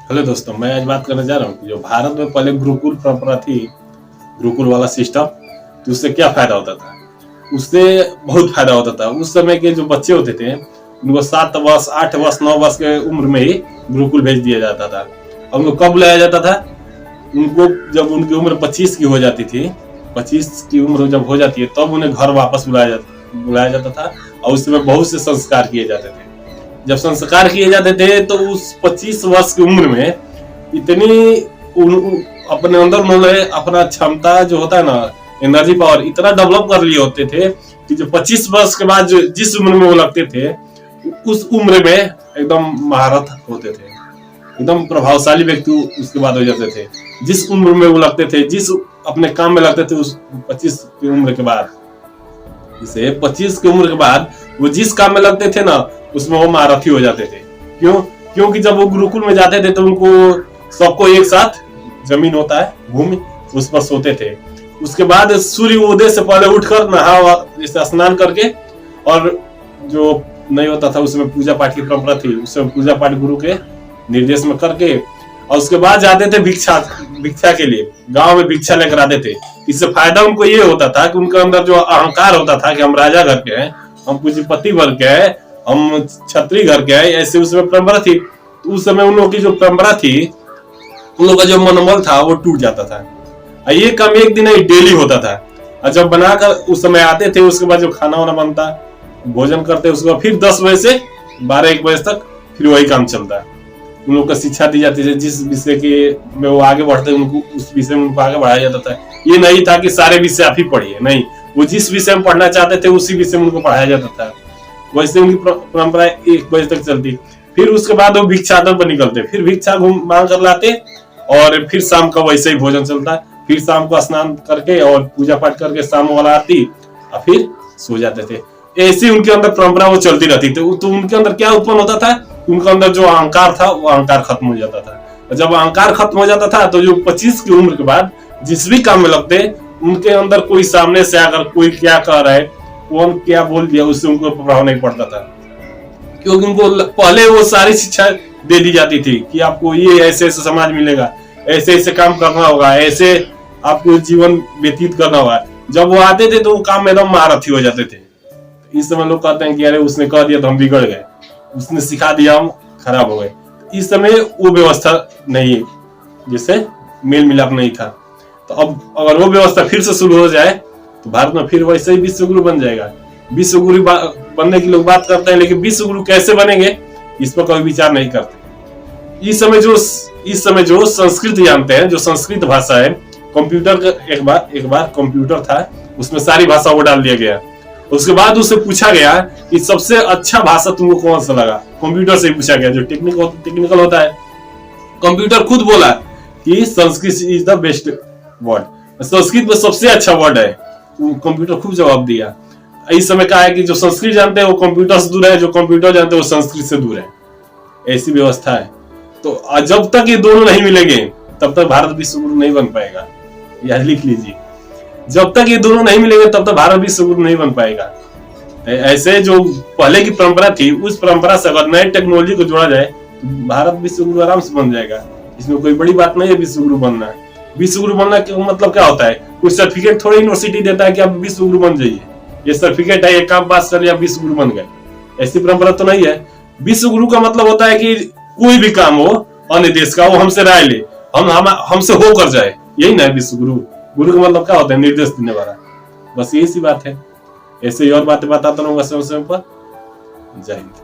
Hello दोस्तों, मैं आज बात करने जा रहा हूँ कि जो भारत में पहले गुरुकुल परंपरा थी, गुरुकुल वाला सिस्टम, तो उससे क्या फायदा होता था। उससे बहुत फायदा होता था। उस समय के जो बच्चे होते थे उनको 7 वर्ष 8 वर्ष 9 वर्ष के उम्र में ही गुरुकुल भेज दिया जाता था। और उनको कब लाया जाता था? उनको जब उनकी उम्र 25 की हो जाती थी, 25 की उम्र जब हो जाती है तब उन्हें घर वापस बुलाया जाता था। और उस समय बहुत से संस्कार किए जाते थे। जब संस्कार किए जाते थे तो उस 25 वर्ष की उम्र में इतनी अपने अंदर उन्होंने अपना क्षमता जो होता है ना, एनर्जी पावर इतना डेवलप कर लिए होते थे कि जो 25 वर्ष के बाद जो जिस उम्र में वो लगते थे उस उम्र में एकदम महारथ होते थे, एकदम प्रभावशाली व्यक्ति उसके बाद हो जाते थे। जिस उम्र में वो लगते थे, जिस अपने काम में लगते थे, उस 25 की उम्र के बाद, जैसे 25 की उम्र के बाद वो जिस काम में लगते थे ना उसमें वो महारथी हो जाते थे। क्योंकि जब वो गुरुकुल में जाते थे तो उनको सबको एक साथ जमीन होता है, भूमि, उस पर सोते थे। उसके बाद सूर्य उदय से पहले उठकर नहा जैसे स्नान करके, और जो नहीं होता था उसमें पूजा पाठ की परंपरा थी, उसमें पूजा पाठ गुरु के निर्देश में करके, और उसके बाद जाते थे भिक्षा के लिए, गांव में भिक्षा लेकर आते थे। इससे फायदा उनको ये होता था कि उनके अंदर जो अहंकार होता था कि हम राजा घर के हैं, हम पूंजीपति वर्ग के हैं, हम छत्री घर के हैं, ऐसे उसमें परंपरा थी। तो उस समय उन लोगों की जो परंपरा थी, उन लोगों का जो मनोबल था वो टूट जाता था। ये काम एक दिन ही डेली होता था। और जब बनाकर उस समय आते थे, उसके बाद जो खाना वाना बनता, भोजन करते, उसके बाद फिर 10 बजे से 12-1 बजे तक फिर वही काम चलता। उन लोग को शिक्षा दी जाती थी, जिस विषय के में वो आगे बढ़ते उनको उस विषय में उनको आगे बढ़ाया जाता था। ये नहीं था कि सारे विषय आप ही पढ़िए, नहीं, वो जिस विषय में पढ़ना चाहते थे उसी विषय में उनको पढ़ाया जाता था। वैसे उनकी परंपरा 1 बजे तक चलती। फिर उसके बाद वो भिक्षाटन पर निकलते, फिर भिक्षा मांग कर लाते, और फिर शाम का वैसे ही भोजन चलता। फिर शाम को स्नान करके और पूजा पाठ करके शाम वाला आरती, और फिर सो जाते थे। ऐसी उनके अंदर परंपरा वो चलती रहती थी। तो उनके अंदर क्या उत्पन्न होता था? उनके अंदर जो अहंकार था वो अहंकार खत्म हो जाता था। जब अहंकार खत्म हो जाता था तो जो 25 की उम्र के बाद जिस भी काम में लगते, उनके अंदर कोई सामने से आकर कोई क्या कह रहा है, कौन क्या बोल दिया, उससे उनको प्रभाव नहीं पड़ता था। क्योंकि उनको पहले वो सारी शिक्षा दे दी जाती थी कि आपको ये ऐसे ऐसे समाज मिलेगा, ऐसे ऐसे काम करना होगा, ऐसे आपको जीवन व्यतीत करना होगा। जब वो आते थे तो वो काम में एकदम महारथी हो जाते थे। इस समय लोग कहते हैं कि अरे उसने कह दिया तो हम बिगड़ गए, उसने सिखा दिया हम खराब हो गए। इस समय वो व्यवस्था नहीं, जिससे मेल मिलाप नहीं था। तो अब अगर वो व्यवस्था फिर से शुरू हो जाए तो भारत में फिर वैसे ही विश्व गुरु बन जाएगा। विश्व गुरु बनने की लोग बात करते हैं, लेकिन विश्व गुरु कैसे बनेंगे इस पर कोई विचार नहीं करते। इस समय जो संस्कृत जानते हैं, जो संस्कृत भाषा है, कंप्यूटर का एक बार कंप्यूटर था, उसमें सारी भाषा वो डाल दिया गया। उसके बाद उससे पूछा गया कि सबसे अच्छा भाषा तुमको कौन सा लगा। कंप्यूटर से पूछा गया, जो टेक्निकल होता है। कंप्यूटर खुद बोला कि Sanskrit is the best word, Sanskrit में सबसे अच्छा वर्ड है। कंप्यूटर खूब जवाब दिया। इस समय कहा है कि जो संस्कृत जानते हैं वो कंप्यूटर से दूर है, जो कंप्यूटर जानते हैं वो संस्कृत से दूर है। ऐसी व्यवस्था है। तो जब तक ये दोनों नहीं मिलेंगे तब तक भारत विश्व गुरु नहीं बन पाएगा। यह लिख लीजिए, जब तक ये दोनों नहीं मिलेंगे तब तक भारत विश्व गुरु नहीं बन पाएगा। ऐसे जो पहले की परंपरा थी, उस परंपरा से अगर नए टेक्नोलॉजी को जोड़ा जाए तो भारत विश्व गुरु आराम से बन जाएगा। इसमें कोई बड़ी बात नहीं है विश्व गुरु बनना। विश्व गुरु बनना का मतलब क्या होता है? कोई सर्टिफिकेट थोड़ी यूनिवर्सिटी देता है कि आप विश्व गुरु बन जाइए, ये सर्टिफिकेट है, ये काम पास कर लिया विश्व गुरु बन गए। ऐसी परंपरा तो नहीं है। विश्व गुरु का मतलब होता है कि कोई भी काम हो अन्य देश का, वो हमसे राय ले, हमसे हो कर जाए, यही ना है विश्व गुरु। गुरु का मतलब क्या होता है? निर्देश देने वाला। बस यही सी बात है। ऐसे ही और बातें बताता रहूंगा समय समय पर। जय हिंद।